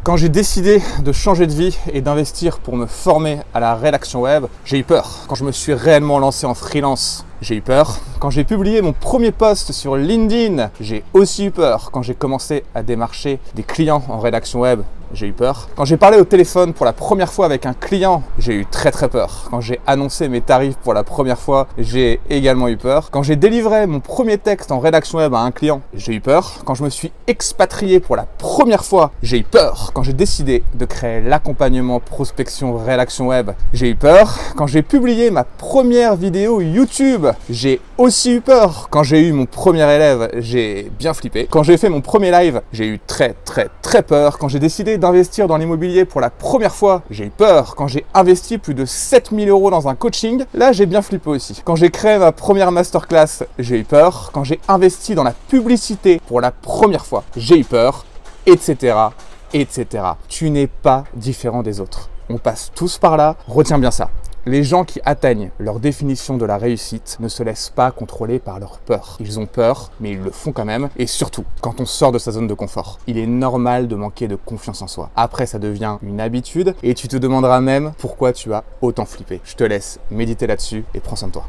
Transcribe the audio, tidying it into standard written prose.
Quand j'ai décidé de changer de vie et d'investir pour me former à la rédaction web, j'ai eu peur. Quand je me suis réellement lancé en freelance, j'ai eu peur. Quand j'ai publié mon premier post sur LinkedIn, j'ai aussi eu peur. Quand j'ai commencé à démarcher des clients en rédaction web, j'ai eu peur. Quand j'ai parlé au téléphone pour la première fois avec un client, j'ai eu très peur. Quand j'ai annoncé mes tarifs pour la première fois, j'ai également eu peur. Quand j'ai délivré mon premier texte en rédaction web à un client, j'ai eu peur. Quand je me suis expatrié pour la première fois, j'ai eu peur. Quand j'ai décidé de créer l'accompagnement prospection rédaction web, j'ai eu peur. Quand j'ai publié ma première vidéo YouTube, j'ai aussi eu peur. Quand j'ai eu mon premier élève, j'ai bien flippé. Quand j'ai fait mon premier live, j'ai eu très peur. Quand j'ai décidé d'investir dans l'immobilier pour la première fois, j'ai eu peur. Quand j'ai investi plus de 7000 € dans un coaching, là j'ai bien flippé aussi. Quand j'ai créé ma première masterclass, j'ai eu peur. Quand j'ai investi dans la publicité pour la première fois, j'ai eu peur, etc. Tu n'es pas différent des autres. On passe tous par là, retiens bien ça. Les gens qui atteignent leur définition de la réussite ne se laissent pas contrôler par leur peur. Ils ont peur, mais ils le font quand même. Et surtout, quand on sort de sa zone de confort, il est normal de manquer de confiance en soi. Après, ça devient une habitude et tu te demanderas même pourquoi tu as autant flippé. Je te laisse méditer là-dessus et prends soin de toi.